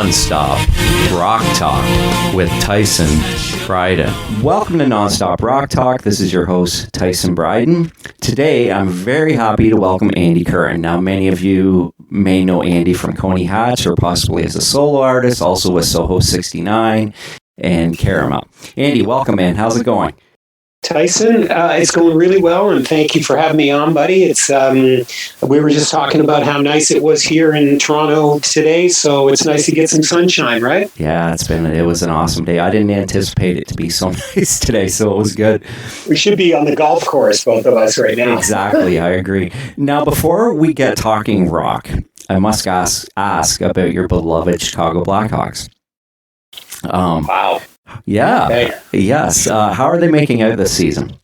Non-Stop Rock Talk with Tyson Bryden. Welcome to Non-Stop Rock Talk. This is your host, Tyson Bryden. Today, I'm very happy to welcome Andy Curran. Now, many of you may know Andy from Coney or possibly as a solo artist, also with Soho 69 and Caramel. Andy, welcome, man. How's it going? Tyson, it's going really well, and thank you for having me on, buddy. It's we were just talking about how nice it was here in Toronto today, so it's nice to get some sunshine, right? Yeah, it was an awesome day. I didn't anticipate it to be so nice today, so it was good. We should be on the golf course, both of us, right now. Exactly, I agree. Now, before we get talking rock, I must ask about your beloved Chicago Blackhawks. Wow. Yeah. Okay. Yes. How are they making out this season?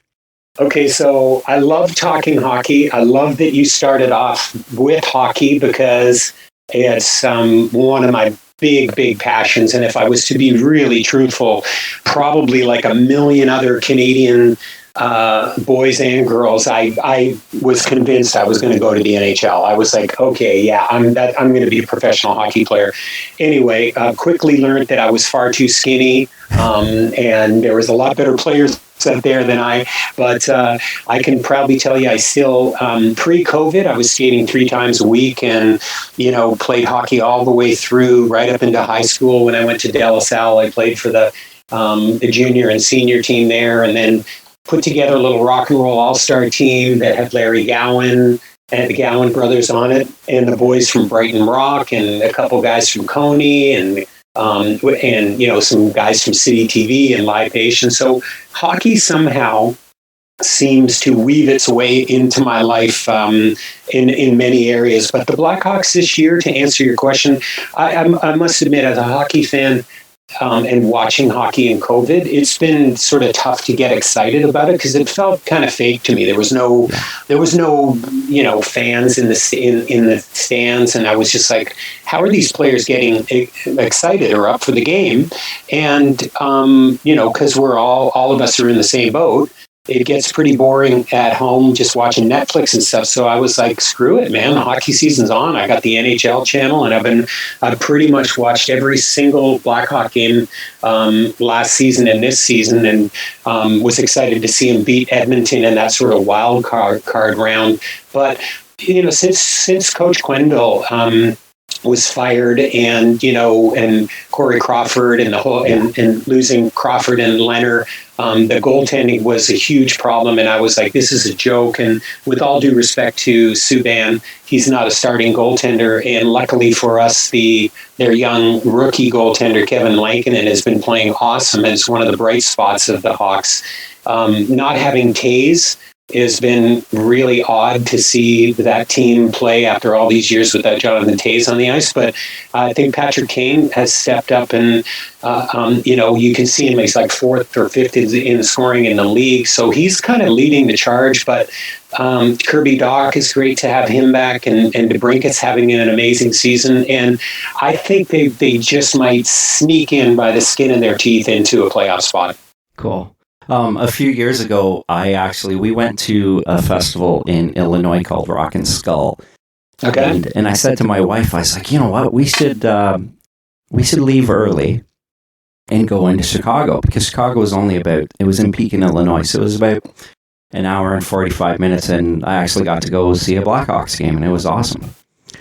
Okay, so I love talking hockey. I love that you started off with hockey because it's one of my big passions. And if I was to be really truthful, probably like a million other Canadian boys and girls, I was convinced I was going to go to the NHL. I was like, okay, yeah, I'm going to be a professional hockey player. Anyway, quickly learned that I was far too skinny, and there was a lot better players out there than but I can proudly tell you I still, pre-COVID, I was skating 3 times a week and, played hockey all the way through right up into high school. When I went to De La Salle, I played for the junior and senior team there, and then put together a little rock and roll all-star team that had Larry Gowan and the Gowan brothers on it, and the boys from Brighton Rock, and a couple guys from Coney, and some guys from City TV and Live Nation. So hockey somehow seems to weave its way into my life in many areas. But the Blackhawks this year, to answer your question, I must admit, as a hockey fan, and watching hockey in COVID, it's been sort of tough to get excited about it because it felt kind of fake to me. There was no fans in the stands, and I was just like, how are these players getting excited or up for the game? And because we're all of us are in the same boat, it gets pretty boring at home just watching Netflix and stuff. So I was like, screw it, man. The hockey season's on. I got the NHL channel, and I've pretty much watched every single Blackhawk game last season and this season, and was excited to see him beat Edmonton in that sort of wild card round. But since Coach Quenneville was fired, and Corey Crawford and the whole and losing Crawford and Leonard, the goaltending was a huge problem, and I was like, this is a joke. And with all due respect to Subban, he's not a starting goaltender, and luckily for us, their young rookie goaltender Kevin Lankinen has been playing awesome, and it's one of the bright spots of the Hawks. Not having Taze has been really odd to see that team play after all these years without Jonathan Taze on the ice. But I think Patrick Kane has stepped up, and you can see him. He's like 4th or 5th in scoring in the league, so he's kind of leading the charge. But Kirby Dach is great to have him back, and DeBrincat's having an amazing season. And I think they just might sneak in by the skin of their teeth into a playoff spot. Cool. A few years ago, we went to a festival in Illinois called Rock and Skull. Okay. And I said to my wife, I was like, you know what, we should leave early and go into Chicago, because Chicago was it was in Pekin, Illinois, so it was about an hour and 45 minutes, and I actually got to go see a Blackhawks game, and it was awesome.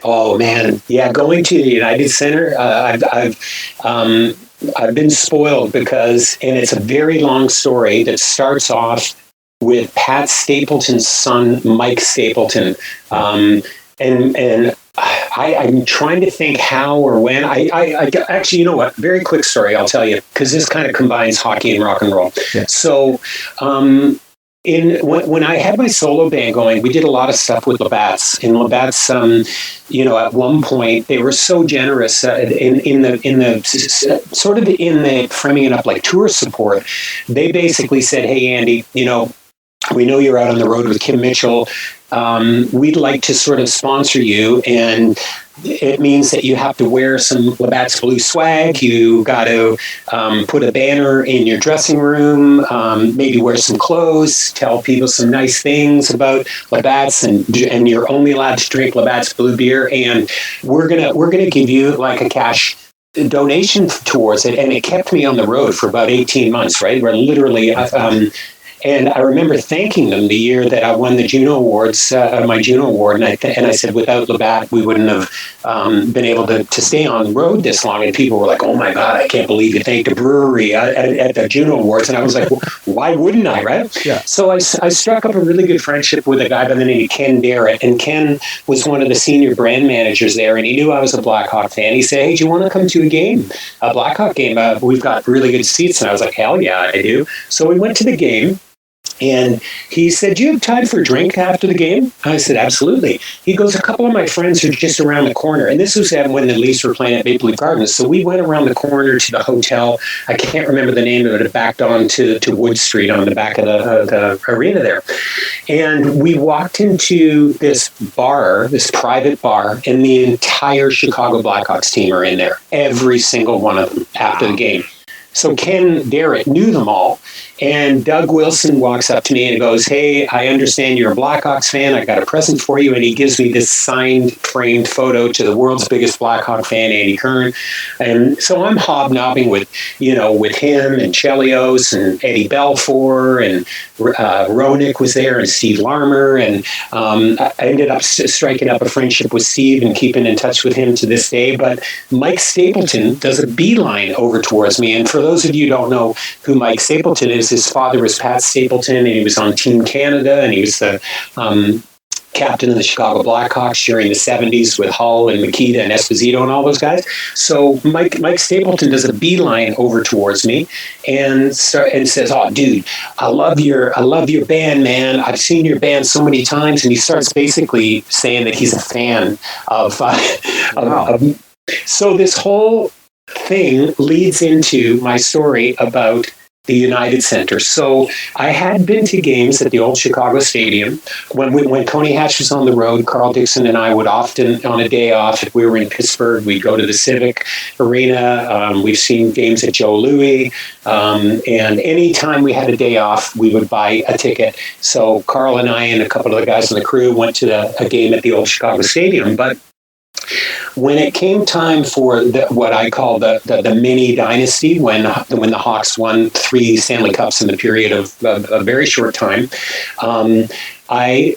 Oh man, yeah, going to the United Center, I've been spoiled because, and it's a very long story that starts off with Pat Stapleton's son, Mike Stapleton. And I'm trying to think how or when. I actually, you know what? Very quick story, I'll tell you, because this kind of combines hockey and rock and roll. Yeah. So, when I had my solo band going, we did a lot of stuff with Labatt's. And Labatt's, at one point they were so generous in the sort of in the framing it up like tour support. They basically said, "Hey, Andy, we know you're out on the road with Kim Mitchell. We'd like to sort of sponsor you, and it means that you have to wear some Labatt's Blue swag. You got to put a banner in your dressing room, maybe wear some clothes, tell people some nice things about Labatt's, and you're only allowed to drink Labatt's Blue beer. And we're gonna give you like a cash donation towards it, and it kept me on the road for about 18 months, right? Where literally, and I remember thanking them the year that I won the Juno Awards, my Juno Award, and I said, without Labatt, we wouldn't have been able to stay on the road this long. And people were like, "Oh my God, I can't believe you thanked a brewery at the Juno Awards." And I was like, well, "Why wouldn't I?" Right? Yeah. So I struck up a really good friendship with a guy by the name of Ken Darrett, and Ken was one of the senior brand managers there, and he knew I was a Blackhawk fan. He said, "Hey, do you want to come to a Blackhawk game? We've got really good seats." And I was like, "Hell yeah, I do." So we went to the game. And he said, "Do you have time for a drink after the game?" I said, "Absolutely." He goes, "A couple of my friends are just around the corner." And this was when the Leafs were playing at Maple Leaf Gardens. So we went around the corner to the hotel. I can't remember the name of it. It backed on to Wood Street on the back of the arena there. And we walked into this bar, this private bar, and the entire Chicago Blackhawks team are in there. Every single one of them after the game. So Ken Darrett knew them all. And Doug Wilson walks up to me and goes, "Hey, I understand you're a Blackhawks fan. I got a present for you." And he gives me this signed, framed photo to the world's biggest Blackhawk fan, Andy Curran. And so I'm hobnobbing with him and Chelios and Eddie Belfour, and Roenick was there, and Steve Larmer. And I ended up striking up a friendship with Steve and keeping in touch with him to this day. But Mike Stapleton does a beeline over towards me. And for those of you who don't know who Mike Stapleton is, his father was Pat Stapleton, and he was on Team Canada, and he was the captain of the Chicago Blackhawks during the 70s with Hull and Mikita and Esposito and all those guys. So Mike Stapleton does a beeline over towards me and says, "Oh, dude, I love your band, man. I've seen your band so many times." And he starts basically saying that he's a fan of so this whole thing leads into my story about the United Center. So I had been to games at the old Chicago Stadium. When Coney Hatch was on the road, Carl Dixon and I would often, on a day off, if we were in Pittsburgh, we'd go to the Civic Arena. We've seen games at Joe Louis. And anytime we had a day off, we would buy a ticket. So Carl and I and a couple of the guys on the crew went to a game at the old Chicago Stadium. But when it came time for what I call the mini dynasty, when the Hawks won 3 Stanley Cups in the period of a very short time,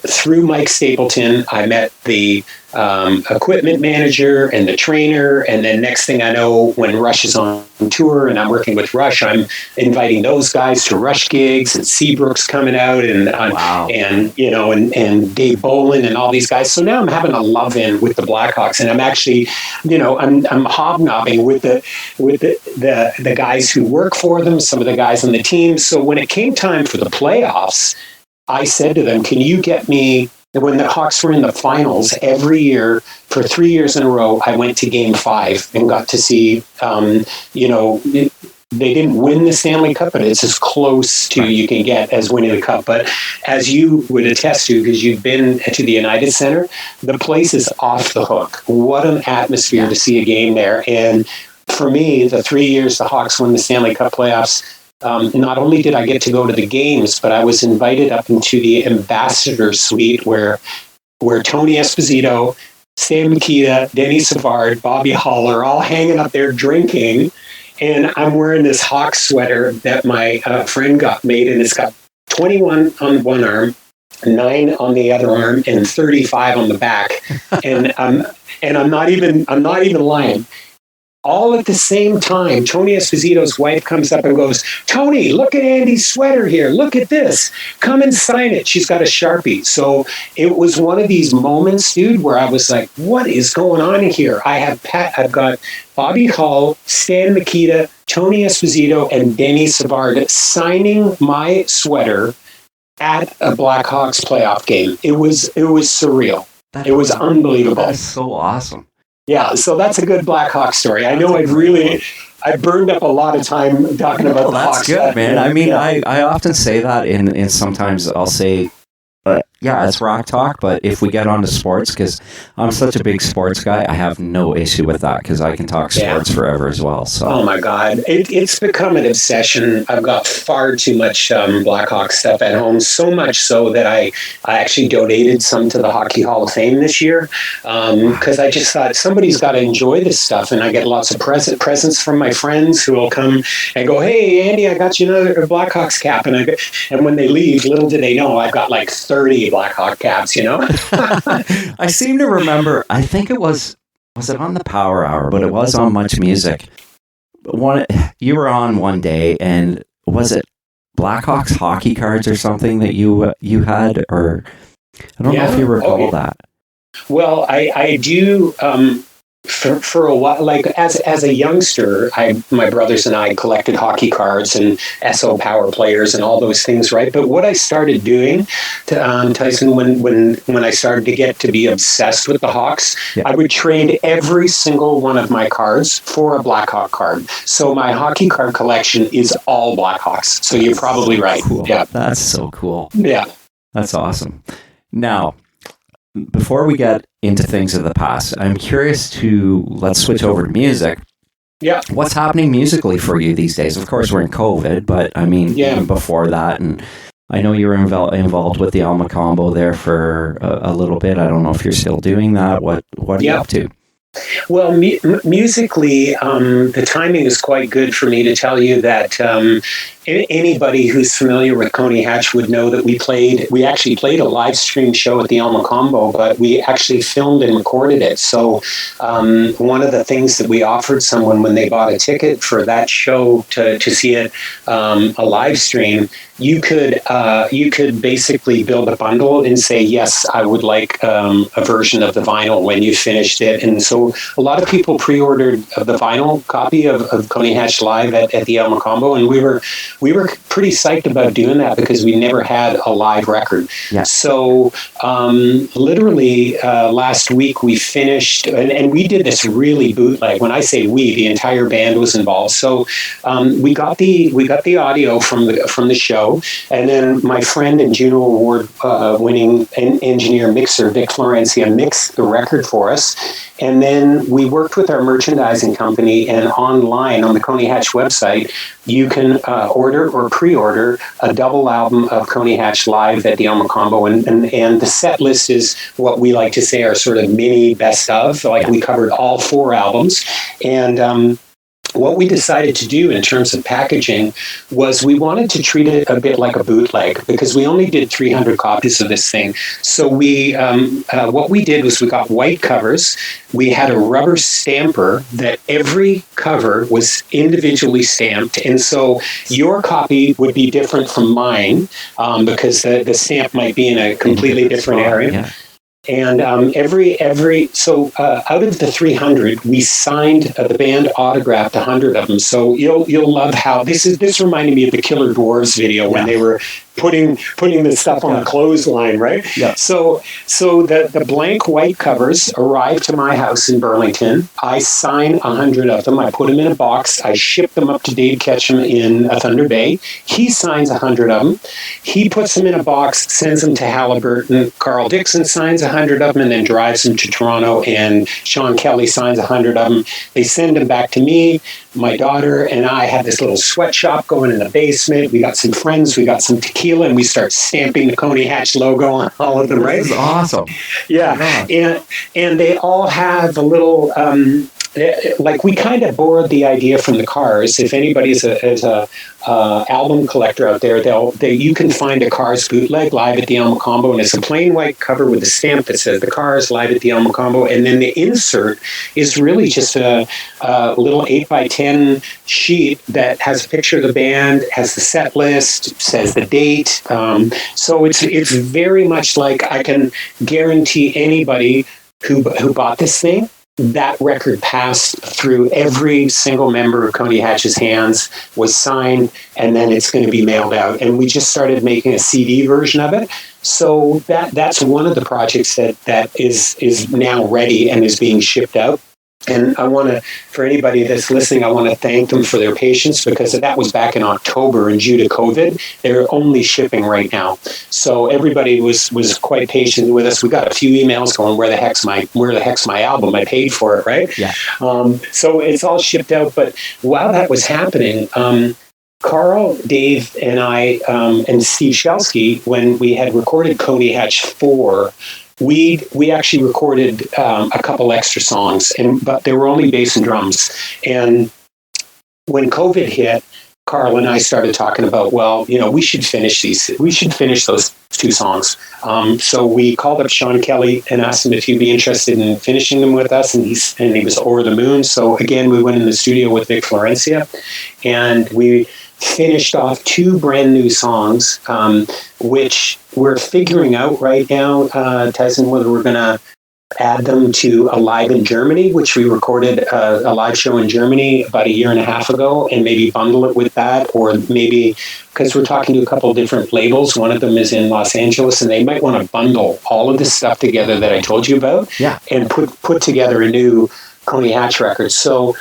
through Mike Stapleton, I met the equipment manager and the trainer, and then next thing I know, when Rush is on tour and I'm working with Rush, I'm inviting those guys to Rush gigs, and Seabrook's coming out, and and Dave Bolin and all these guys. So now I'm having a love-in with the Blackhawks, and I'm actually, I'm hobnobbing with the guys who work for them, some of the guys on the team. So when it came time for the playoffs, I said to them, "Can you get me," when the Hawks were in the finals every year for 3 years in a row, I went to Game 5 and got to see, they didn't win the Stanley Cup, but it's as close to you can get as winning the Cup. But as you would attest to, because you've been to the United Center, the place is off the hook. What an atmosphere to see a game there. And for me, the 3 years the Hawks won the Stanley Cup playoffs, not only did I get to go to the games, but I was invited up into the ambassador suite where Tony Esposito, Stan Mikita, Denny Savard, Bobby Hull are all hanging up there drinking. And I'm wearing this Hawks sweater that my friend got made, and it's got 21 on one arm, 9 on the other arm, and 35 on the back. And I'm not even lying. All at the same time, Tony Esposito's wife comes up and goes, "Tony, look at Andy's sweater here. Look at this. Come and sign it." She's got a Sharpie. So it was one of these moments, dude, where I was like, what is going on here? I've got Bobby Hull, Stan Mikita, Tony Esposito, and Denny Savard signing my sweater at a Blackhawks playoff game. It was surreal. It was unbelievable. That's so awesome. Yeah, so that's a good Blackhawk story. I know I burned up a lot of time talking about the Hawks. That's good, man. I mean, I often say that, and sometimes I'll say, yeah, it's rock talk, but if we get onto sports, because I'm such a big sports guy, I have no issue with that because I can talk sports forever as well. So, oh my God, it's become an obsession. I've got far too much Blackhawks stuff at home, so much so that I actually donated some to the Hockey Hall of Fame this year because I just thought somebody's got to enjoy this stuff, and I get lots of presents from my friends who will come and go, "Hey, Andy, I got you another Blackhawks cap," and when they leave, little do they know I've got like 30 Blackhawk caps, you know? I seem to remember, I think it was it on the Power Hour, but it was on Muchmusic. You were on one day, and was it Blackhawks hockey cards or something that you had? Or I don't know if you recall that. Well, I do. For a while, like as a youngster, my brothers and I collected hockey cards and SO power players and all those things, right? But what I started doing, Tyson, when I started to get to be obsessed with the Hawks, I would trade every single one of my cards for a Blackhawk card. So my hockey card collection is all Blackhawks. So you're probably right. Cool. Yeah, that's so cool. Yeah, that's awesome. Now, before we get into things of the past, I'm curious let's switch over to music. Yeah. What's happening musically for you these days? Of course, we're in COVID, but I mean, even before that, and I know you were involved with the Alma Combo there for a little bit. I don't know if you're still doing that. What are you up to? Well, musically, the timing is quite good for me to tell you that anybody who's familiar with Coney Hatch would know that we actually played a live stream show at the Alma Combo, but we actually filmed and recorded it. So one of the things that we offered someone when they bought a ticket for that show to see it, a live stream, you could basically build a bundle and say, yes, I would like a version of the vinyl when you finished it. And so a lot of people pre-ordered the vinyl copy of Coney Hatch Live at the Alma Combo, and we were pretty psyched about doing that because we never had a live record. Yeah. So literally last week we finished, and we did this really bootleg. When I say we, the entire band was involved. So we got the audio from the show. And then my friend and Juno Award winning engineer mixer Vic Florencia mixed the record for us. And then we worked with our merchandising company, and online on the Coney Hatch website, you can order or pre-order a double album of Coney Hatch Live at the Alma Combo. And the set list is what we like to say are sort of mini best of. Like we covered all 4 albums. And what we decided to do in terms of packaging was we wanted to treat it a bit like a bootleg because we only did 300 copies of this thing. So what we did was we got white covers. We had a rubber stamper that every cover was individually stamped. And so your copy would be different from mine because the stamp might be in a completely different area. Yeah. And so out of the 300, we signed the band autographed 100 of them. So you'll love how this reminded me of the Killer Dwarfs video when they were putting the stuff on the clothesline, right? Yeah. So the blank white covers arrived to my house in Burlington. I sign 100 of them. I put them in a box. I ship them up to Dave Ketchum in Thunder Bay. He signs 100 of them. He puts them in a box, sends them to Halliburton. Carl Dixon signs 100 of them and then drives them to Toronto. And Sean Kelly signs 100 of them. They send them back to me. My daughter and I have this little sweatshop going in the basement. We got some friends. We got some tequila, and we start stamping the Coney Hatch logo on all of them, right? This is awesome. Yeah. And they all have a little, like we kind of borrowed the idea from the Cars. If anybody's a album collector out there, you can find a Cars bootleg Live at the Alma Combo, and it's a plain white cover with a stamp that says the Cars Live at the Alma Combo, and then the insert is really just a little 8x10 sheet that has a picture of the band, has the set list, says the date. So it's very much like I can guarantee anybody who bought this thing, that record passed through every single member of Coney Hatch's hands, was signed, and then it's going to be mailed out. And we just started making a CD version of it. So that's one of the projects that is now ready and is being shipped out. And I want to, for anybody that's listening, I want to thank them for their patience, because that was back in October, and due to COVID, they're only shipping right now. So everybody was quite patient with us. We got a few emails going, where the heck's my album? I paid for it, right? Yeah. So it's all shipped out. But while that was happening, Carl, Dave, and I, and Steve Shelsky, when we had recorded Coney Hatch 4, we actually recorded a couple extra songs, but they were only bass and drums. And when COVID hit, Carl and I started talking about, well, we should finish those 2 songs. So we called up Sean Kelly and asked him if he'd be interested in finishing them with us, and he was over the moon. So again, we went in the studio with Vic Florencia, and we finished off 2 brand new songs, which we're figuring out right now, Tyson, whether we're going to add them to a live in Germany, which we recorded a live show in Germany about a year and a half ago, and maybe bundle it with that, or maybe, because we're talking to a couple of different labels. One of them is in Los Angeles, and they might want to bundle all of this stuff together that I told you about, and put together a new Coney Hatch record. So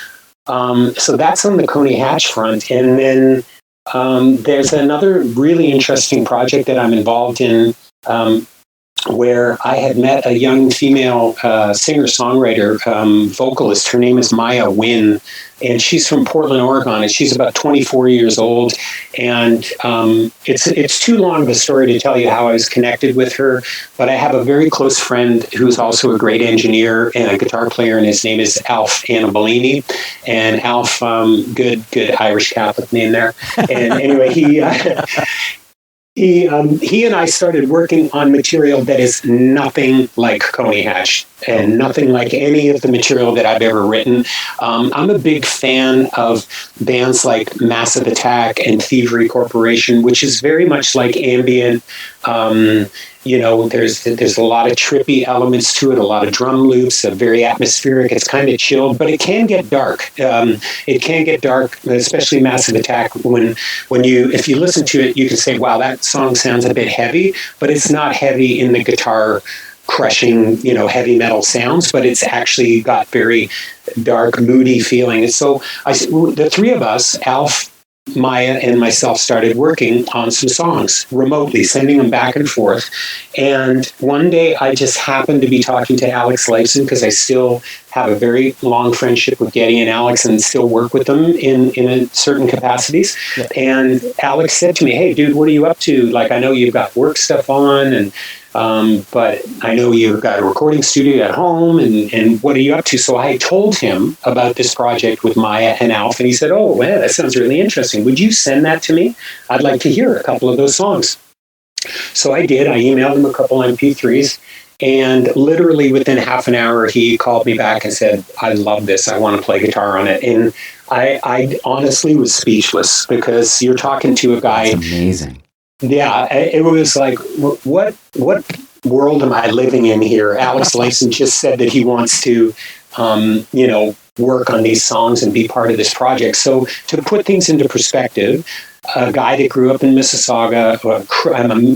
that's on the Coney Hatch front. And then there's another really interesting project that I'm involved in, where I had met a young female singer-songwriter, vocalist. Her name is Maya Wynn, and she's from Portland, Oregon, and she's about 24 years old. And it's too long of a story to tell you how I was connected with her, but I have a very close friend who's also a great engineer and a guitar player, and his name is Alf Annabellini. And Alf, good Irish Catholic name there. And anyway, he and I started working on material that is nothing like Coney Hatch and nothing like any of the material that I've ever written. I'm a big fan of bands like Massive Attack and Thievery Corporation, which is very much like ambient. There's a lot of trippy elements to it, a lot of drum loops, very atmospheric. It's kind of chilled, but it can get dark. It can get dark, especially Massive Attack. If you listen to it, you can say, wow, that song sounds a bit heavy, but it's not heavy in the guitar crushing, heavy metal sounds, but it's actually got very dark, moody feeling. And so the 3 of us, Alf, Maya, and myself, started working on some songs remotely, sending them back and forth. And one day I just happened to be talking to Alex Lifeson, because I still have a very long friendship with Geddy and Alex and still work with them in certain capacities. Yeah. And Alex said to me, hey, dude, what are you up to? Like, I know you've got work stuff on, and but I know you've got a recording studio at home, and what are you up to? So I told him about this project with Maya and Alf, and he said, oh, well, that sounds really interesting. Would you send that to me? I'd like to hear a couple of those songs. So I did. I emailed him a couple MP3s, and literally within half an hour, he called me back and said, I love this. I want to play guitar on it. And I honestly was speechless, because you're talking to a guy. That's amazing. Yeah, it was like, what world am I living in here? Alex Lifeson just said that he wants to, work on these songs and be part of this project. So to put things into perspective, a guy that grew up in Mississauga,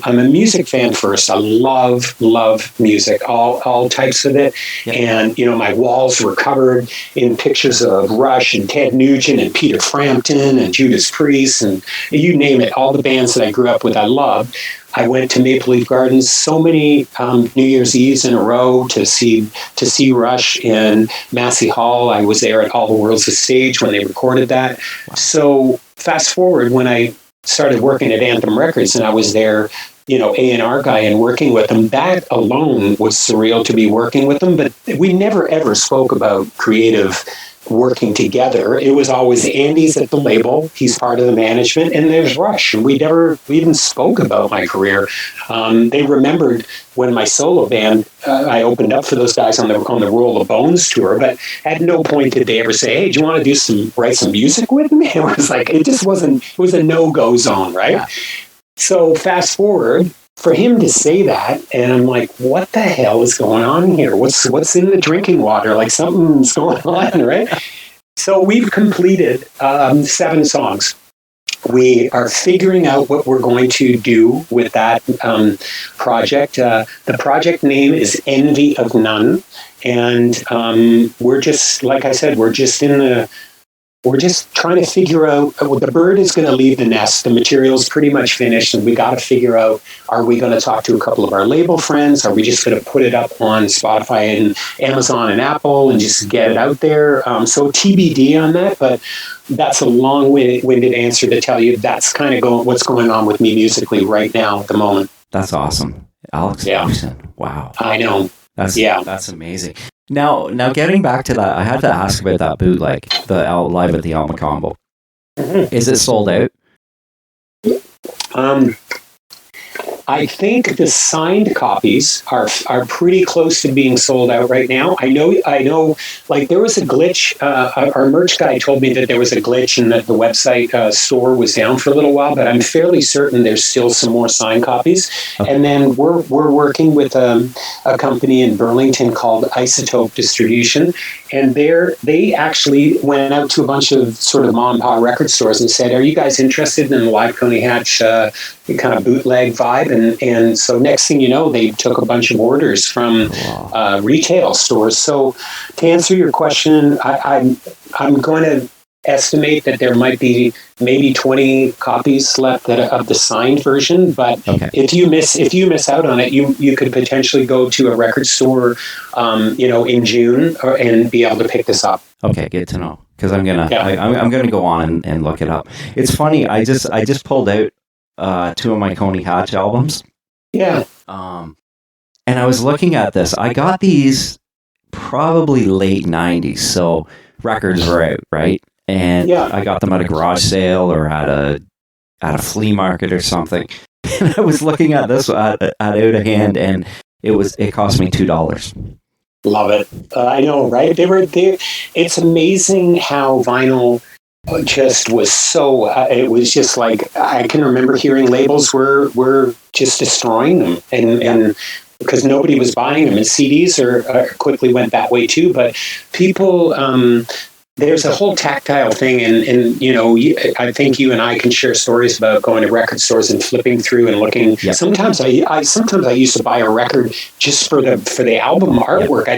I'm a music fan first. I love music, all types of it. Yep. And, my walls were covered in pictures of Rush and Ted Nugent and Peter Frampton and Judas Priest, and you name it, all the bands that I grew up with, I loved. I went to Maple Leaf Gardens so many New Year's Eves in a row to see Rush in Massey Hall. I was there at All the World's a Stage when they recorded that. Wow. So fast forward, when I started working at Anthem Records and I was there, A&R guy and working with them, that alone was surreal to be working with them. But we never ever spoke about creative working together. It was always Andy's at the label, he's part of the management, and there's Rush. And we even spoke about my career. They remembered when my solo band, I opened up for those guys on the Roll of Bones tour, but at no point did they ever say, hey, do you want to write some music with me? It was like, it was a no-go zone, right? Yeah. So fast forward, for him to say that, and I'm like, what the hell is going on here? What's in the drinking water? Like, something's going on, right? So we've completed 7 songs. We are figuring out what we're going to do with that project. The project name is Envy of None, And we're just, like I said, we're just trying to figure out, well, the bird is going to leave the nest. The material's pretty much finished, and we got to figure out, are we going to talk to a couple of our label friends? Are we just going to put it up on Spotify and Amazon and Apple and just get it out there? So TBD on that, but that's a long-winded answer to tell you that's kind of what's going on with me musically right now at the moment. That's awesome. Alex Gibson. Wow. I know. That's amazing. Now, getting back to that, I had to ask about that bootleg, the live at the Alma Combo. Mm-hmm. Is it sold out? I think the signed copies are pretty close to being sold out right now. I know. Like there was a glitch. Our merch guy told me that there was a glitch and that the website store was down for a little while. But I'm fairly certain there's still some more signed copies. Okay. And then we're working with a company in Burlington called Isotope Distribution, and they actually went out to a bunch of sort of mom and pop record stores and said, "Are you guys interested in the live Coney Hatch kind of bootleg vibe?" And so next thing you know, they took a bunch of orders from retail stores. So to answer your question, I'm going to estimate that there might be maybe 20 copies left of the signed version. But okay. if you miss out on it, you could potentially go to a record store, in June and be able to pick this up. Okay, good to know, because I'm gonna go on and look it up. It's funny. I just pulled out 2 of my Coney Hatch albums. Yeah. And I was looking at this. I got these probably late 90s, so records were out, right? And I got them at a garage sale or at a flea market or something. And I was looking at this at out of hand, and it cost me $2. Love it. I know, right? It's amazing how vinyl just was so, it was just like, I can remember hearing labels were just destroying them, and because nobody was buying them, and CDs quickly went that way too. But people, there's a whole tactile thing, and I think you and I can share stories about going to record stores and flipping through and looking. Yep. Sometimes I used to buy a record just for the album artwork. Yep. I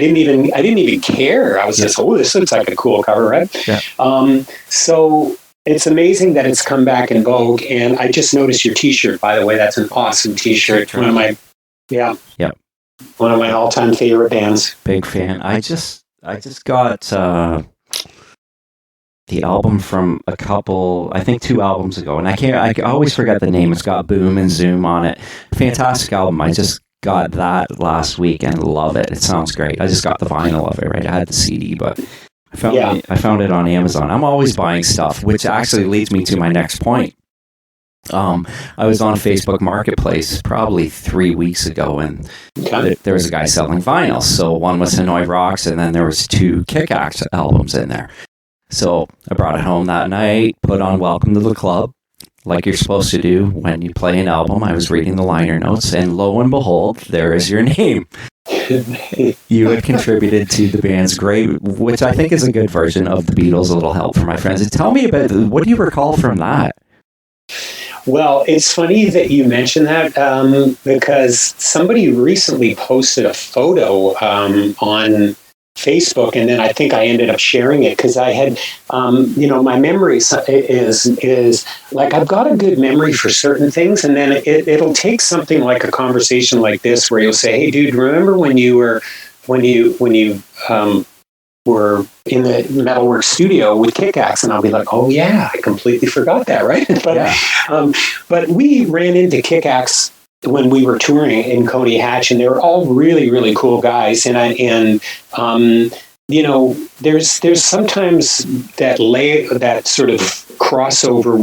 didn't even care. I was just, this looks like a cool cover, right? Yep. So it's amazing that it's come back in vogue. And I just noticed your T-shirt, by the way. That's an awesome T-shirt. One of my all-time favorite bands. Big fan. I just got the album from a couple, I think 2 albums ago, and I always forget the name. It's got Boom and Zoom on it. Fantastic album. I just got that last week and love it. It sounds great. I just got the vinyl of it, right? I had the CD, but I found it on Amazon. I'm always buying stuff, which actually leads me to my next point. I was on Facebook Marketplace probably 3 weeks ago, and there was a guy selling vinyls. So one was Hanoi Rocks, and then there was 2 Kick-Axe albums in there. So I brought it home that night, put on Welcome to the Club, like you're supposed to do when you play an album. I was reading the liner notes, and lo and behold, there is your name. You had contributed to the band's great, which I think is a good version of the Beatles' A Little Help for My Friends. And tell me about, what do you recall from that? Well, it's funny that you mentioned that because somebody recently posted a photo on Facebook, and then I think I ended up sharing it because I had, my memory is like, I've got a good memory for certain things, and then it'll take something like a conversation like this where you'll say, "Hey, dude, remember when you were in the Metalworks studio with Kick-Axe?" And I'll be like, "Oh yeah, I completely forgot that," right? But we ran into Kick-Axe when we were touring in Coney Hatch, and they were all really, really cool guys. And there's sometimes that sort of crossover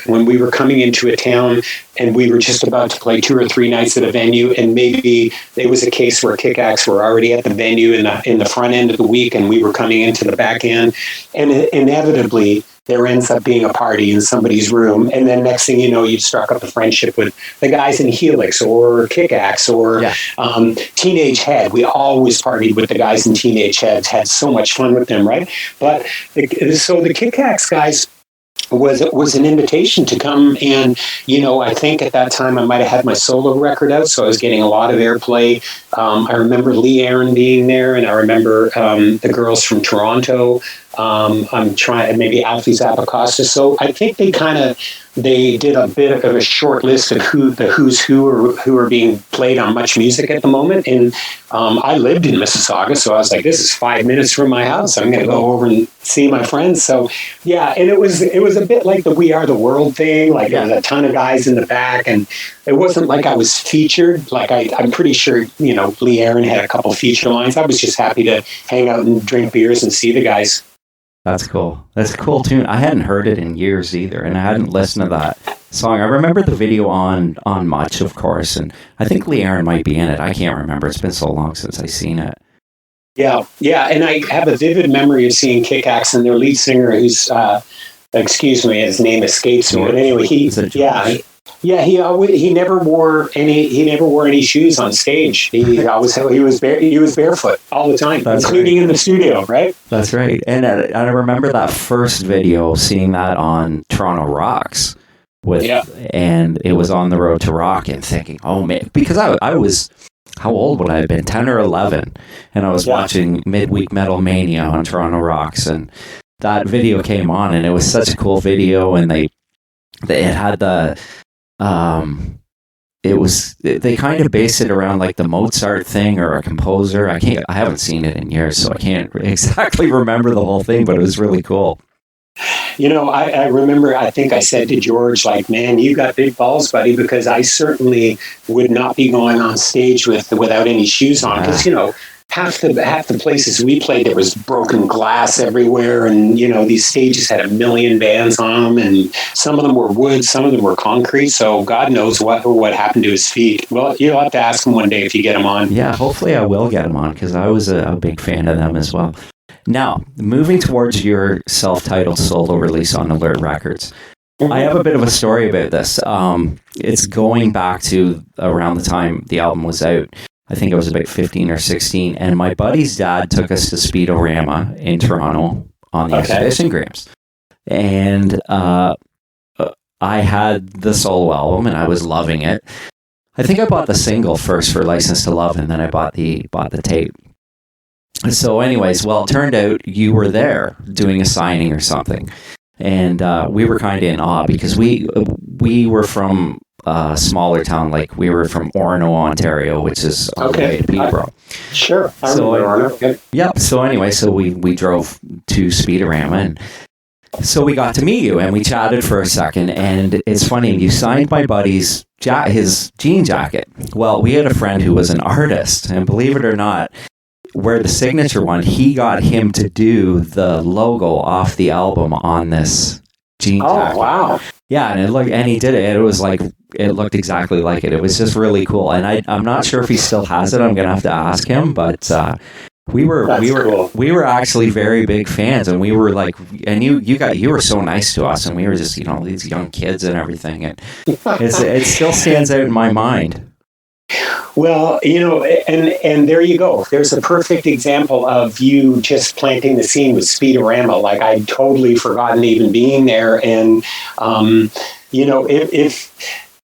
when we were coming into a town and we were just about to play 2 or 3 nights at a venue, and maybe there was a case where Kick-Axe were already at the venue in the front end of the week, and we were coming into the back end, and inevitably there ends up being a party in somebody's room, and then next thing you know, you've struck up a friendship with the guys in Helix or Kick-Axe or Teenage Head. We always partied with the guys in Teenage Head, had so much fun with them, right? But so the Kick-Axe guys was an invitation to come. And, I think at that time I might have had my solo record out, so I was getting a lot of airplay. I remember Lee Aaron being there, and I remember the girls from Toronto. I'm trying, maybe Alfie Zappacosta. So I think they did a bit of a short list of who's who are being played on Much Music at the moment. And I lived in Mississauga, so I was like, this is 5 minutes from my house. I'm going to go over and see my friends. So yeah, and it was a bit like the We Are the World thing. Like there was a ton of guys in the back, and it wasn't like I was featured. Like I'm pretty sure, Lee Aaron had a couple feature lines. I was just happy to hang out and drink beers and see the guys. That's cool. That's a cool tune. I hadn't heard it in years either, and I hadn't listened to that song. I remember the video on Much, of course, and I think Lee Aaron might be in it. I can't remember. It's been so long since I've seen it. Yeah, and I have a vivid memory of seeing Kick-Axe and their lead singer, who's, excuse me, his name escapes me. But anyway, he never wore any shoes on stage. He was barefoot all the time, including in the studio, right? That's right. And I remember that first video, seeing that on Toronto Rocks and it was On the Road to Rock, and thinking, oh man, because I was, how old would I have been? 10 or 11, and I was watching Midweek Metal Mania on Toronto Rocks, and that video came on, and it was such a cool video, and it had the they kind of based it around like the Mozart thing or a composer. I haven't seen it in years, so I can't exactly remember the whole thing, but it was really cool. I remember, I think I said to George, like, man, you got big balls, buddy, because I certainly would not be going on stage without any shoes on, because, half the places we played, there was broken glass everywhere, and these stages had a million bands on them, and some of them were wood, some of them were concrete. So God knows what happened to his feet. Well, you'll have to ask him one day if you get him on. Yeah, hopefully I will get him on, because I was a big fan of them as well. Now, moving towards your self-titled solo release on Alert Records, I have a bit of a story about this. It's going back to around the time the album was out. I think I was about 15 or 16, and my buddy's dad took us to Speedorama in Toronto on the Exhibition Games. And I had the solo album, and I was loving it. I think I bought the single first for License to Love, and then I bought the tape. So anyways, well, it turned out you were there doing a signing or something. And we were kind of in awe, because we were from a smaller town, like we were from Orono, Ontario, which is on the way to Peterborough. Sure. Yep. So anyway, so we drove to Speedorama, and so we got to meet you, and we chatted for a second. And it's funny, you signed my buddy's his jean jacket. Well, we had a friend who was an artist, and believe it or not, where the signature one, he got him to do the logo off the album on this jean jacket. Oh, wow. Yeah, and he did it. And it was like, it looked exactly like it. It was just really cool. And I'm not sure if he still has it. I'm gonna have to ask him. But we were actually very big fans, and we were like, and you were so nice to us, and we were just these young kids and everything, and it still stands out in my mind. Well, and there you go. There's a perfect example of you just planting the scene with Speedorama. Like, I'd totally forgotten even being there. And,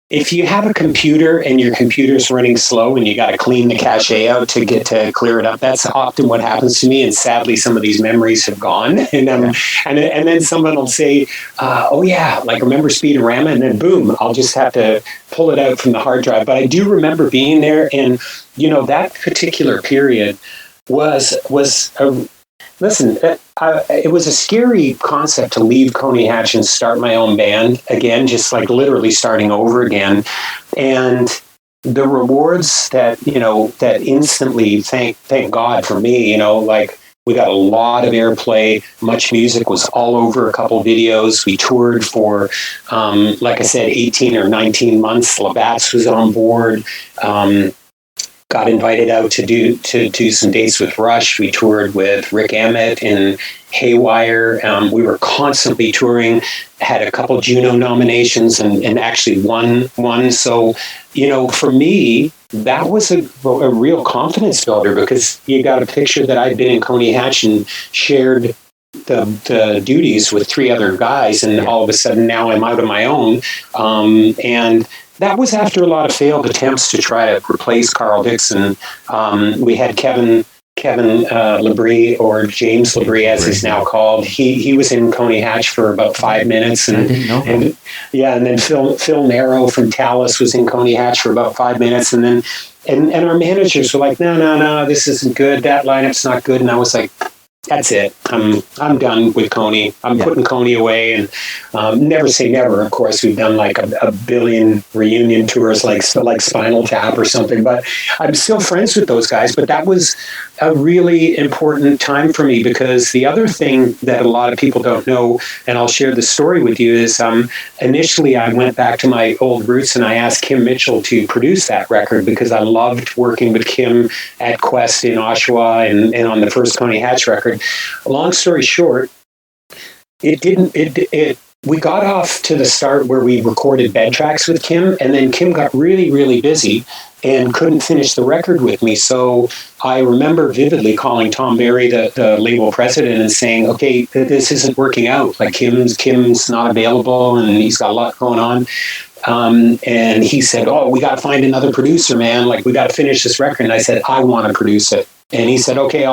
if you have a computer and your computer's running slow and you got to clean the cache out to get to clear it up, that's often what happens to me. And sadly, some of these memories have gone. And then someone will say, oh yeah, like, remember Speedorama? And then boom, I'll just have to pull it out from the hard drive. But I do remember being there, and that particular period was it was a scary concept to leave Coney Hatch and start my own band again, just like literally starting over again. And the rewards that instantly, thank God for me, like, we got a lot of airplay. Much Music was all over a couple videos. We toured for, like I said, 18 or 19 months. Labatt's was on board. Got invited out to do some dates with Rush. We toured with Rick Emmett in Haywire. We were constantly touring, had a couple Juno nominations, and actually won one. So, for me, that was a real confidence builder, because you got a picture that I'd been in Coney Hatch and shared the duties with 3 other guys, and all of a sudden now I'm out on my own. And that was after a lot of failed attempts to try to replace Carl Dixon. We had Kevin Labrie, or James Labrie as he's now called. He was in Coney Hatch for about 5 minutes, and I didn't know that. and then Phil Narrow from Tallis was in Coney Hatch for about 5 minutes, and then and our managers were like, no, this isn't good. That lineup's not good, and I was like, that's it. I'm done with Coney. I'm putting Coney away, and never say never. Of course, we've done like a billion reunion tours, like Spinal Tap or something. But I'm still friends with those guys. But that was a really important time for me, because the other thing that a lot of people don't know, and I'll share the story with you, is initially I went back to my old roots and I asked Kim Mitchell to produce that record, because I loved working with Kim at Quest in Oshawa and on the first Coney Hatch record. Long story short, we got off to the start where we recorded bed tracks with Kim, and then Kim got really, really busy and couldn't finish the record with me. So I remember vividly calling Tom Barry, the label president, and saying, okay, this isn't working out. Like Kim's not available, and he's got a lot going on. And he said, oh, we got to find another producer, man. Like, we got to finish this record. And I said, I want to produce it. And he said, okay,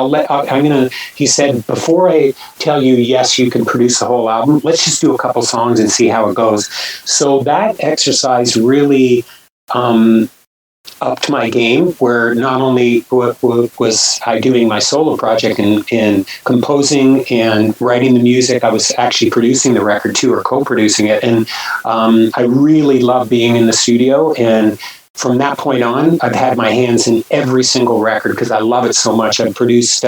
he said, before I tell you, yes, you can produce the whole album, let's just do a couple songs and see how it goes. So that exercise really upped my game, where not only was I doing my solo project and composing and writing the music, I was actually producing the record too, or co-producing it. And I really love being in the studio. And from that point on, I've had my hands in every single record because I love it so much. I've produced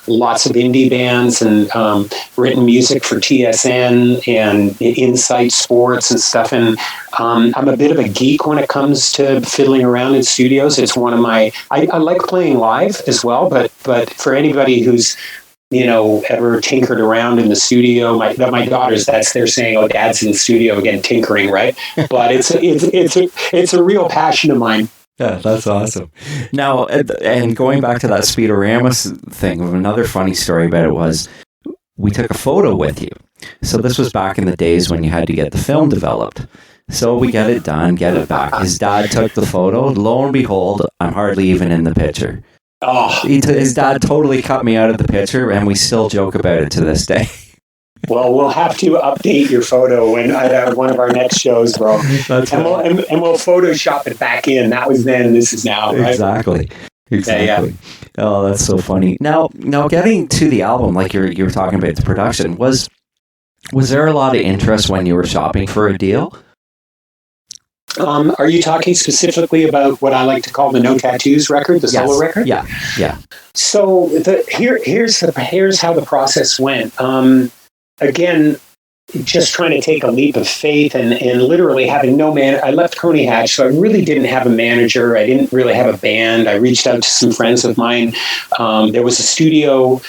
lots of indie bands and written music for TSN and Insight Sports and stuff. And I'm a bit of a geek when it comes to fiddling around in studios. It's one of my, I like playing live as well, but for anybody who's ever tinkered around in the studio. My daughters, they're saying, "Oh, Dad's in the studio again, tinkering," right? But it's a real passion of mine. Yeah, that's awesome. Now, and going back to that Speedorama thing, another funny story about it was we took a photo with you. So this was back in the days when you had to get the film developed. So we get it done, get it back. His dad took the photo. Lo and behold, I'm hardly even in the picture. Oh. His dad totally cut me out of the picture, and we still joke about it to this day. Well, we'll have to update your photo at one of our next shows, bro. That's and we'll Photoshop it back in. That was then, this is now, right? Exactly. Yeah. Oh, that's so funny. Now, getting to the album, like you were talking about the production, was there a lot of interest when you were shopping for a deal? Are you talking specifically about what I like to call the No Tattoos record, the solo record? Yeah. So here's how the process went. Again, just trying to take a leap of faith and literally having no man. I left Coney Hatch, so I really didn't have a manager. I didn't really have a band. I reached out to some friends of mine. There was a studio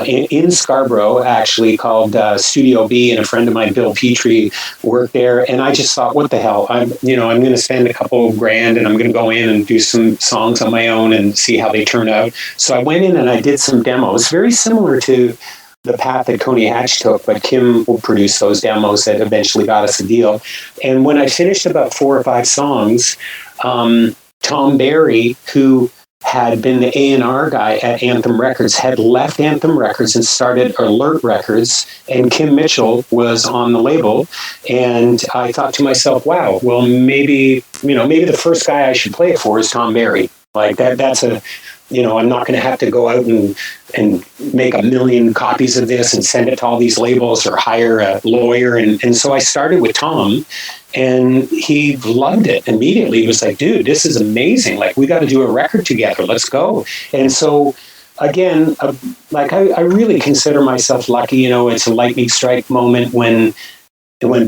in Scarborough, actually, called Studio B, and a friend of mine, Bill Petrie, worked there. And I just thought, what the hell? I'm going to spend a couple of grand, and I'm going to go in and do some songs on my own and see how they turn out. So I went in and I did some demos, very similar to the path that Coney Hatch took, but Kim will produce those demos that eventually got us a deal. And when I finished about 4 or 5 songs, Tom Barry, who had been the A&R guy at Anthem Records, had left Anthem Records and started Alert Records, and Kim Mitchell was on the label. And I thought to myself, wow, well, maybe the first guy I should play it for is Tom Barry. Like that's I'm not going to have to go out and make 1 million copies of this and send it to all these labels or hire a lawyer. And so I started with Tom, and he loved it immediately. He was like, dude, this is amazing. Like, we got to do a record together. Let's go. And so, again, I really consider myself lucky. It's a lightning strike moment when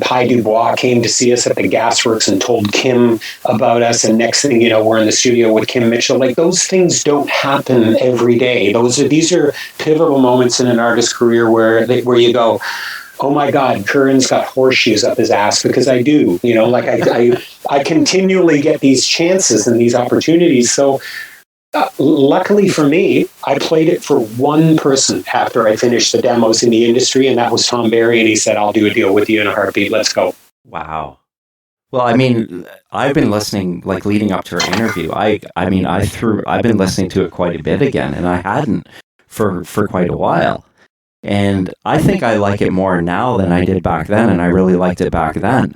Pi Dubois came to see us at the Gasworks and told Kim about us, and next thing you know, we're in the studio with Kim Mitchell. Like, those things don't happen every day. These are pivotal moments in an artist's career where you go, oh my God, Curran's got horseshoes up his ass, because I do. I continually get these chances and these opportunities. So Luckily for me, I played it for one person after I finished the demos in the industry, and that was Tom Barry, and he said, "I'll do a deal with you in a heartbeat. Let's go." Wow. Well, I mean, I've been listening, like leading up to our interview. I've been listening to it quite a bit again, and I hadn't for quite a while. And I think I like it more now than I did back then, and I really liked it back then.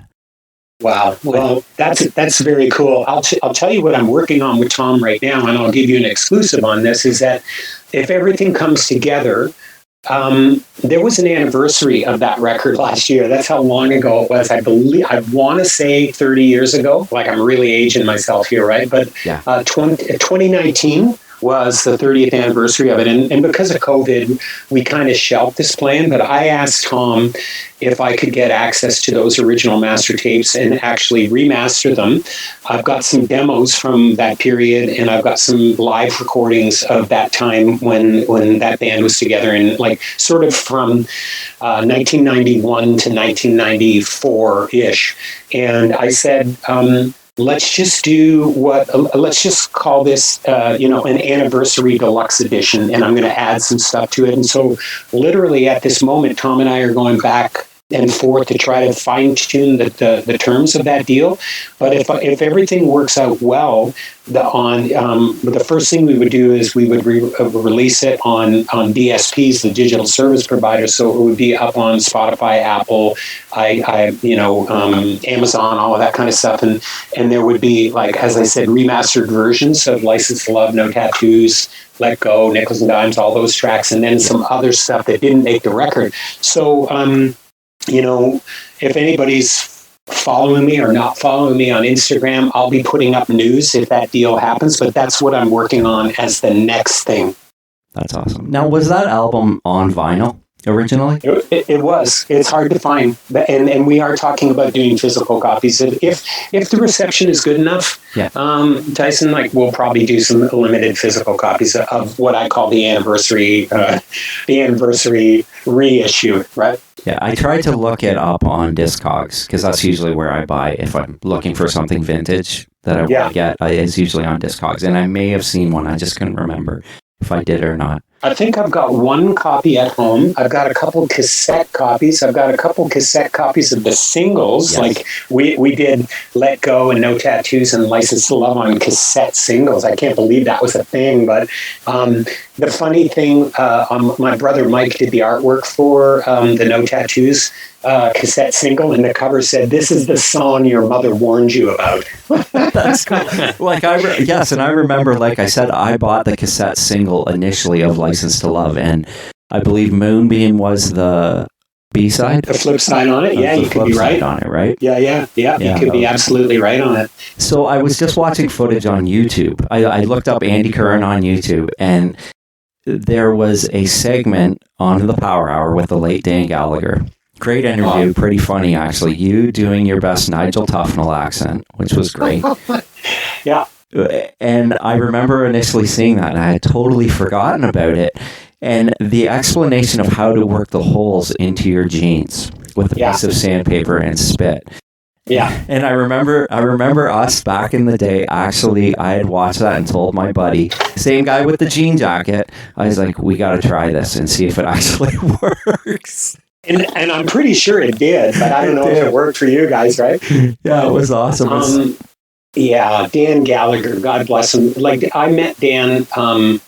Wow. Well, that's very cool. I'll tell you what I'm working on with Tom right now, and I'll give you an exclusive on this, is that if everything comes together, there was an anniversary of that record last year. That's how long ago it was. I want to say 30 years ago. Like, I'm really aging myself here, right? But 2019 was the 30th anniversary of it. And because of COVID, we kind of shelved this plan. But I asked Tom if I could get access to those original master tapes and actually remaster them. I've got some demos from that period, and I've got some live recordings of that time when that band was together, and like sort of from 1991 to 1994-ish. And I said, let's just call this, an anniversary deluxe edition, and I'm going to add some stuff to it. And so literally at this moment, Tom and I are going back and forth to try to fine tune the terms of that deal. But if everything works out well, the first thing we would do is we would release it on DSPs, the digital service providers. So it would be up on Spotify, Apple, Amazon, all of that kind of stuff. And there would be, like, as I said, remastered versions of License to Love, No Tattoos, Let Go, Nickels and Dimes, all those tracks, and then some other stuff that didn't make the record. So, if anybody's following me or not following me on Instagram, I'll be putting up news if that deal happens, but that's what I'm working on as the next thing. That's awesome. Now, was that album on vinyl originally? It was. It's hard to find, and we are talking about doing physical copies. If the reception is good enough, Tyson, we'll probably do some limited physical copies of what I call the anniversary reissue, right? Yeah, I tried to look it up on Discogs, because that's usually where I buy if I'm looking for something vintage that I want to get. It's usually on Discogs, and I may have seen one. I just couldn't remember if I did or not. I think I've got one copy at home. I've got a couple cassette copies. I've got a couple cassette copies of the singles. Yes. Like we did Let Go and No Tattoos and License to Love on cassette singles. I can't believe that was a thing. But the funny thing, my brother Mike did the artwork for the No Tattoos cassette single, and the cover said, "This is the song your mother warned you about." That's cool. And I remember, like I said, I bought the cassette single initially of License to Love, and I believe Moonbeam was the B-side. The flip side on it, yeah, you could be right on it, right? Yeah, you could be absolutely right on it. So I was just watching footage on YouTube. I looked up Andy Curran on YouTube, and there was a segment on the Power Hour with the late Dan Gallagher. Great interview, pretty funny actually. You doing your best Nigel Tufnell accent, which was great. Yeah. And I remember initially seeing that, and I had totally forgotten about it. And the explanation of how to work the holes into your jeans with a piece of sandpaper and spit. Yeah. And I remember us back in the day, actually, I had watched that and told my buddy, same guy with the jean jacket, I was like, we got to try this and see if it actually works. And I'm pretty sure it did, but I don't know if it worked for you guys, right? Yeah, it was awesome. Dan Gallagher, God bless him. Like, I met Dan from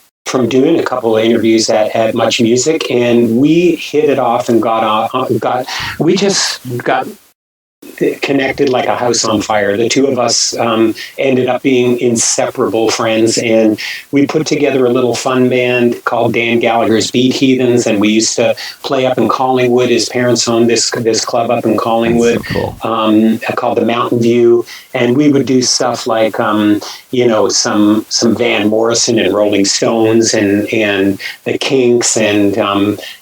doing a couple of interviews at Muchmusic, and we hit it off and we just got connected like a house on fire. The two of us ended up being inseparable friends, and we put together a little fun band called Dan Gallagher's Beat Heathens, and we used to play up in Collingwood. His parents owned this club up in Collingwood. That's so cool. Called the Mountain View, and we would do stuff like some Van Morrison and Rolling Stones and the Kinks and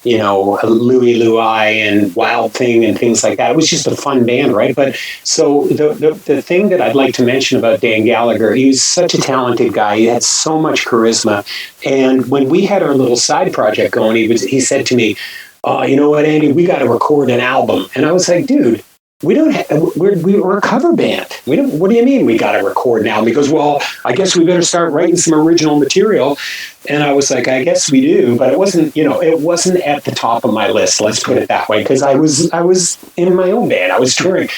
Louie Louie and Wild Thing and things like that. It was just a fun band, right? But so the thing that I'd like to mention about Dan Gallagher, he was such a talented guy. He had so much charisma. And when we had our little side project going, he said to me, "Oh, you know what, Andy, we got to record an album." And I was like, "Dude, we don't we're a cover band. What do you mean we got to record now? And he goes, well, I guess we better start writing some original material. And I was like, I guess we do, but it wasn't at the top of my list. Let's put it that way. Cause I was in my own band. I was touring,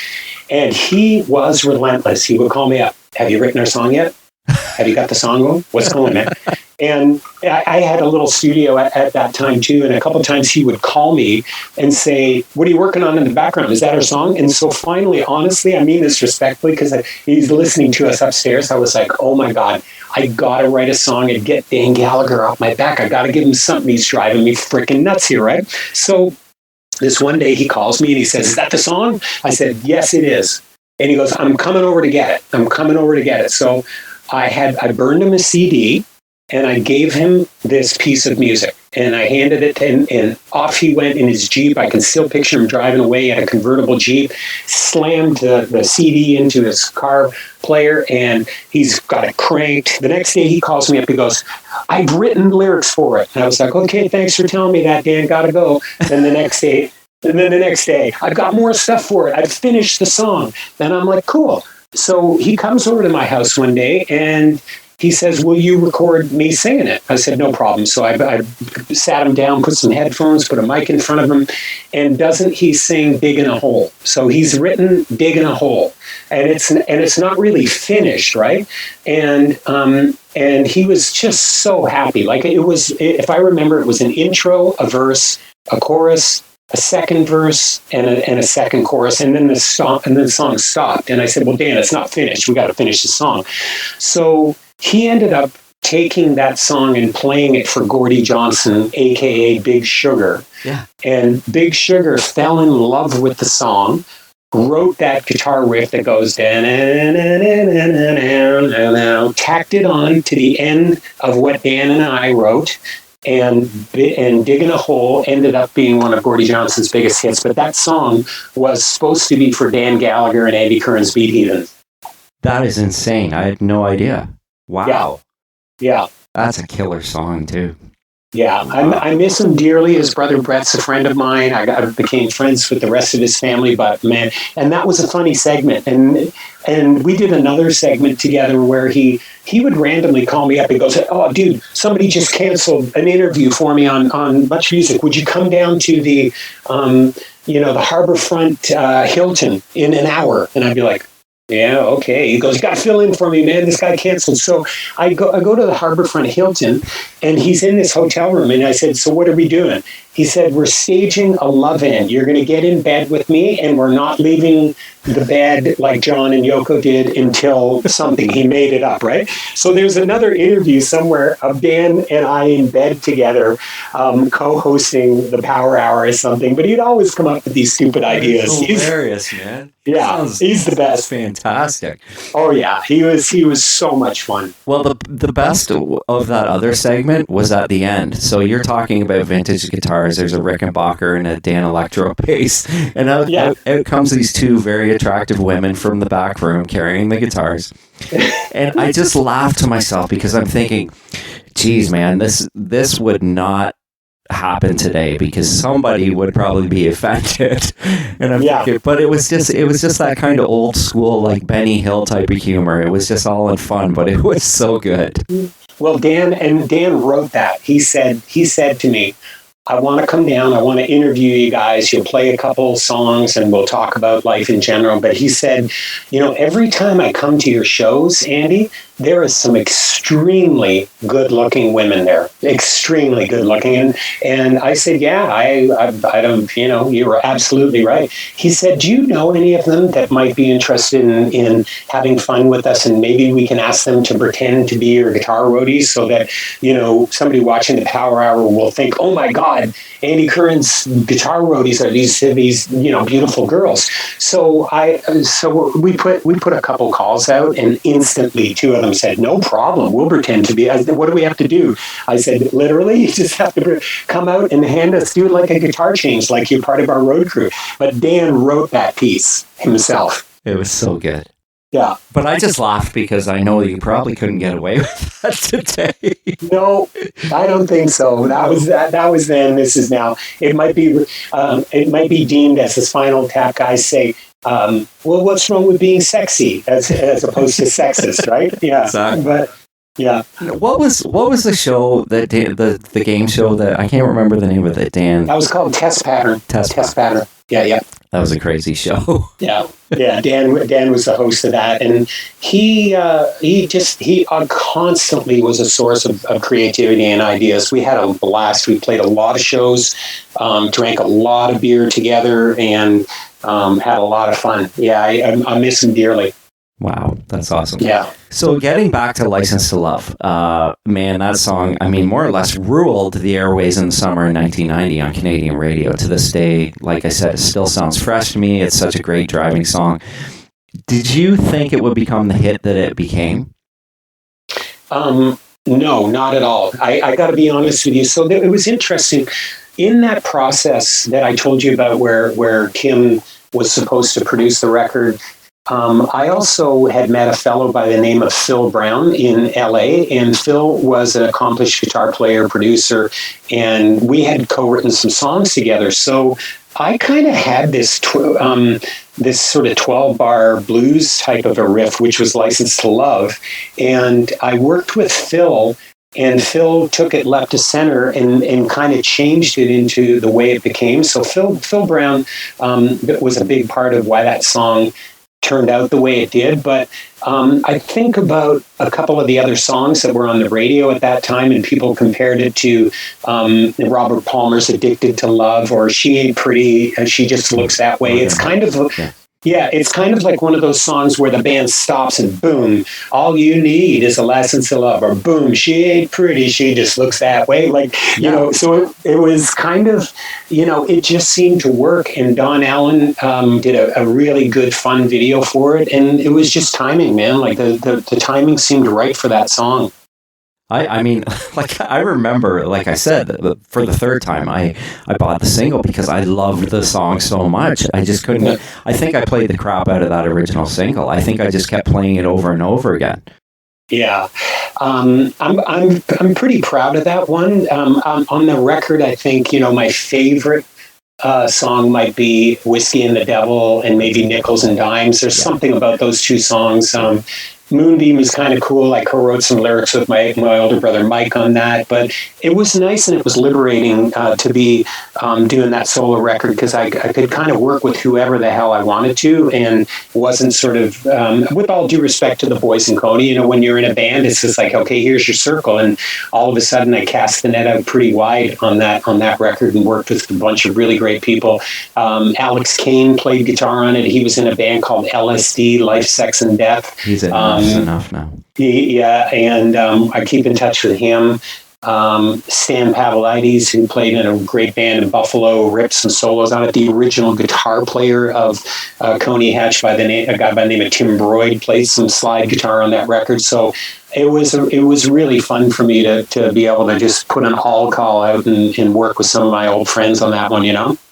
and he was relentless. He would call me up. Have you written our song yet? Have you got the song going? What's going on, man? And I had a little studio at that time too. And a couple of times he would call me and say, what are you working on in the background? Is that our song? And so finally, honestly, I mean this respectfully, because he's listening to us upstairs. I was like, oh my God, I got to write a song and get Dan Gallagher off my back. I got to give him something. He's driving me freaking nuts here, right? So this one day he calls me and he says, is that the song? I said, yes, it is. And he goes, I'm coming over to get it. So I burned him a CD, and I gave him this piece of music, and I handed it to him, and off he went in his Jeep. I can still picture him driving away in a convertible Jeep, slammed the CD into his car player, and he's got it cranked. The next day he calls me up. He goes, I've written lyrics for it. And I was like, okay, thanks for telling me that, Dan. Gotta go. And the next day, I've got more stuff for it. I've finished the song. And I'm like, cool. So he comes over to my house one day, and he says, will you record me singing it? I said, no problem. So I sat him down, put some headphones, put a mic in front of him, and doesn't he sing Digging a Hole? So he's written Digging a Hole, and it's not really finished, right? And he was just so happy. Like, it was, if I remember, it was an intro, a verse, a chorus, a second verse, and a second chorus, and then the song stopped. And I said, well, Dan, it's not finished. We got to finish the song. So he ended up taking that song and playing it for Gordie Johnson, a.k.a. Big Sugar. Yeah. And Big Sugar fell in love with the song, wrote that guitar riff that goes, tacked it on to the end of what Dan and I wrote, and Digging a Hole ended up being one of Gordie Johnson's biggest hits. But that song was supposed to be for Dan Gallagher and Andy Curran's Beat Heathen. That is insane. I had no idea. Wow. Yeah. That's a killer song, too. Yeah, I miss him dearly. His brother Brett's a friend of mine. I became friends with the rest of his family, but man, and that was a funny segment. And we did another segment together where he would randomly call me up and goes, oh, dude, somebody just canceled an interview for me on Muchmusic. Would you come down to the, the Harborfront Hilton in an hour? And I'd be like, yeah, okay. He goes, you got to fill in for me, man. This guy canceled. So I go to the Harborfront Hilton, and he's in this hotel room. And I said, so what are we doing? He said, we're staging a love-in. You're going to get in bed with me, and we're not leaving the bed like John and Yoko did until something. He made it up, right? So there's another interview somewhere of Dan and I in bed together, co-hosting the Power Hour or something. But he'd always come up with these stupid ideas. He's hilarious, man. Yeah, he's the best. Fantastic. Oh yeah, he was so much fun. Well, the best of that other segment was at the end. So you're talking about vintage guitars. There's a Rickenbacker and a Dan Electro bass, and out comes these two very attractive women from the back room carrying the guitars. And I just laughed to myself because I'm thinking, geez, man, this would not happen today because somebody would probably be offended. And I'm thinking, but it was just that kind of old school, like Benny Hill type of humor. It was just all in fun, but it was so good. Well, Dan wrote that. He said to me, I want to come down. I want to interview you guys. You'll play a couple songs and we'll talk about life in general. But he said, every time I come to your shows, Andy, there is some extremely good-looking women there. Extremely good-looking. And I said, yeah, I don't, you were absolutely right. He said, do you know any of them that might be interested in having fun with us? And maybe we can ask them to pretend to be your guitar roadies so that, somebody watching the Power Hour will think, oh my God, Andy Curran's guitar roadies are these beautiful girls. So we put a couple calls out, and instantly two of them said, no problem, we'll pretend to be. I said, what do we have to do? I said, literally, you just have to come out and do it like a guitar change, like you're part of our road crew. But Dan wrote that piece himself. It was so good. Yeah. But I just laughed because I know you probably couldn't get away with that today. No, I don't think so. That was then. This is now. It might be deemed, as the Spinal Tap guys say, well, what's wrong with being sexy as opposed to sexist, right? Yeah, Exactly. but yeah. What was the show that the game show that I can't remember the name of it, Dan? That was called Test Pattern. Test Pattern. Yeah. That was a crazy show. Yeah. Dan was the host of that, and he constantly was a source of creativity and ideas. We had a blast. We played a lot of shows, drank a lot of beer together, and had a lot of fun. Yeah, I miss him dearly. Wow, that's awesome. Yeah. So getting back to License to Love, man, that song, I mean, more or less ruled the airways in the summer of 1990 on Canadian radio. To this day, like I said, it still sounds fresh to me. It's such a great driving song. Did you think it would become the hit that it became? No, not at all. I got to be honest with you. So it was interesting. In that process that I told you about where Kim was supposed to produce the record, I also had met a fellow by the name of Phil Brown in LA, and Phil was an accomplished guitar player, producer, and we had co-written some songs together. So I kind of had this this sort of 12-bar blues type of a riff, which was License to Love, and I worked with Phil. And Phil took it left to center and kind of changed it into the way it became. So Phil Brown was a big part of why that song turned out the way it did. But I think about a couple of the other songs that were on the radio at that time, and people compared it to Robert Palmer's Addicted to Love, or She Ain't Pretty, She Just Looks That Way. It's kind of... Yeah, it's kind of like one of those songs where the band stops and boom, all you need is a license to love, or boom, she ain't pretty, she just looks that way. Like, you know, so it was kind of, it just seemed to work. And Don Allen did a really good, fun video for it. And it was just timing, man. Like the timing seemed right for that song. I mean, like I remember, like I said, for the third time, I bought the single because I loved the song so much. I just couldn't. I think I played the crap out of that original single. I think I just kept playing it over and over again. Yeah, I'm pretty proud of that one. On the record, I think my favorite song might be Whiskey and the Devil, and maybe Nickels and Dimes. There's something about those two songs. Moonbeam is kind of cool. I co-wrote some lyrics with my older brother Mike on that, but it was nice and it was liberating to be doing that solo record, because I could kind of work with whoever the hell I wanted to, and wasn't sort of, with all due respect to the boys in Coney, when you're in a band, it's just like, okay, here's your circle, and all of a sudden I cast the net out pretty wide on that record and worked with a bunch of really great people. Alex Kane played guitar on it. He was in a band called LSD, Life, Sex, and Death. He's enough now. And I keep in touch with him. Stan Pavlidis, who played in a great band in Buffalo, ripped some solos on it. The original guitar player of Coney Hatch, a guy by the name of Tim Broyd, played some slide guitar on that record. So it was really fun for me to be able to just put an all call out and work with some of my old friends on that one.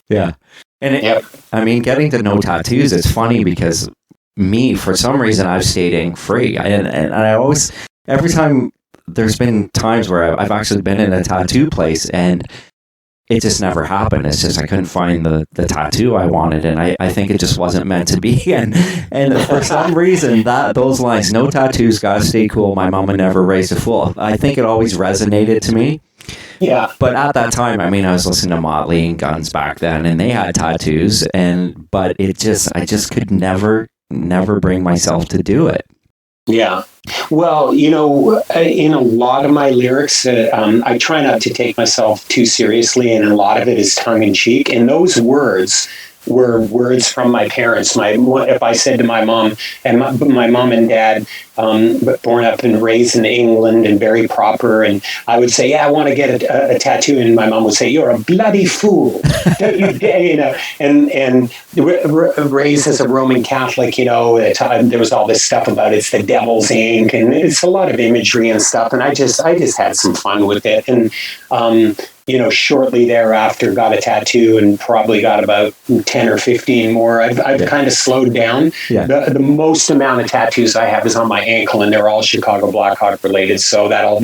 Yeah. And I mean, getting to know Tattoos, it's funny because for some reason, I've stayed ink free, and I always, every time, there's been times where I've actually been in a tattoo place and it just never happened. It's just I couldn't find the tattoo I wanted, and I think it just wasn't meant to be. And for some reason, those lines, no tattoos, gotta stay cool, my mama never raised a fool, I think it always resonated to me. Yeah. But at that time, I mean, I was listening to Motley and Guns back then, and they had tattoos, but I just could never bring myself to do it. Yeah. Well, in a lot of my lyrics, I try not to take myself too seriously, and a lot of it is tongue in cheek. And those words were words from my parents. If I said to my mom, and my mom and dad, born up and raised in England and very proper, and I would say, yeah, I want to get a tattoo, and my mom would say, you're a bloody fool. Don't you dare, and raised as a Roman Catholic, at the time there was all this stuff about it's the devil's ink, and it's a lot of imagery and stuff, and I just had some fun with it. And shortly thereafter got a tattoo and probably got about 10 or 15 more. I've kind of slowed down. Yeah. The most amount of tattoos I have is on my ankle, and they're all Chicago Blackhawk related. So that'll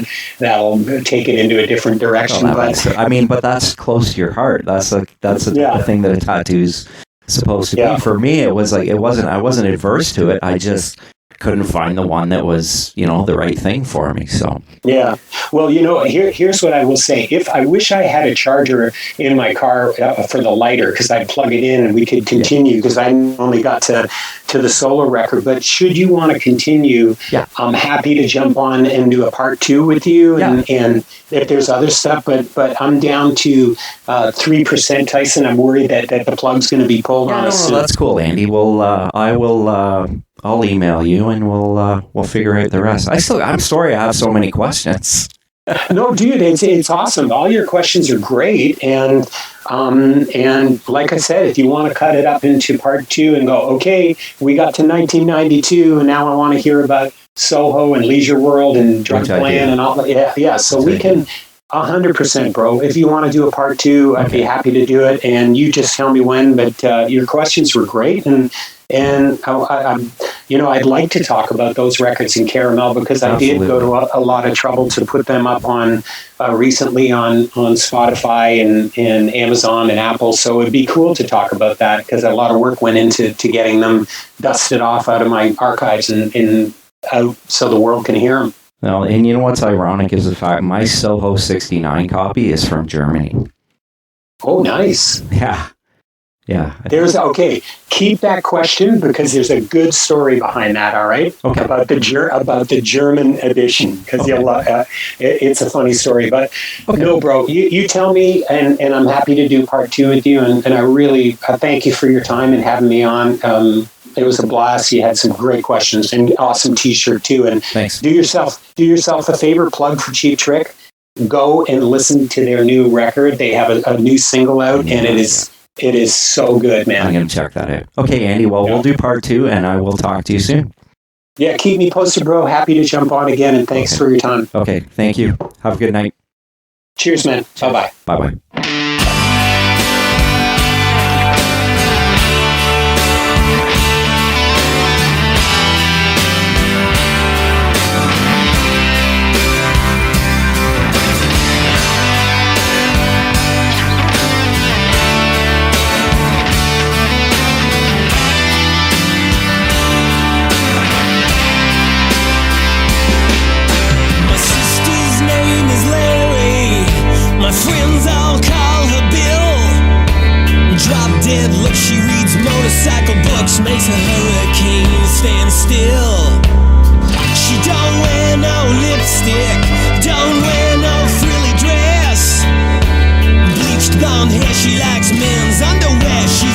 take it into a different direction. But that's close to your heart. That's the thing that a tattoo's supposed to be. For me, it was like, I wasn't adverse to it. I just couldn't find the one that was, the right thing for me. So yeah. Well, here's what I will say. If I wish I had a charger in my car for the lighter, because I'd plug it in and we could continue, because I only got to the solo record. But should you want to continue, I'm happy to jump on and do a part 2 with you. And if there's other stuff, but I'm down to 3%, Tyson. I'm worried that the plug's going to be pulled on us. That's cool, Andy. I'll email you and we'll figure out the rest. I'm sorry I have so many questions. No, dude, it's awesome. All your questions are great, and like I said, if you want to cut it up into part 2 and go, okay, we got to 1992, and now I want to hear about Soho and Leisure World and Drug Plan and all that. Yeah. So we can 100%, bro. If you want to do a part 2, I'd be happy to do it, and you just tell me when. But your questions were great, and I'd like to talk about those records in Caramel, because I did go to a lot of trouble to put them up on recently on Spotify and Amazon and Apple. So it'd be cool to talk about that, because a lot of work went into getting them dusted off out of my archives and out so the world can hear them. Well, and you know what's ironic is the fact my Soho 69 copy is from Germany. Oh, nice. Yeah. Keep that question, because there's a good story behind that. All right. Okay. About the German edition, because it's a funny story. But no, bro, you tell me, and I'm happy to do part 2 with you. And I really thank you for your time and having me on. It was a blast. You had some great questions and awesome T-shirt too. And thanks. Do yourself a favor. Plug for Cheap Trick. Go and listen to their new record. They have a new single out, and it is so good, man. I'm going to check that out. Okay, Andy. Well, we'll do part 2, and I will talk to you soon. Yeah, keep me posted, bro. Happy to jump on again, and thanks for your time. Okay, thank you. Have a good night. Cheers, man. Bye-bye. Bye-bye. Dead look, she reads motorcycle books, makes a hurricane stand still. She don't wear no lipstick, don't wear no frilly dress. Bleached blonde hair, she likes men's underwear. She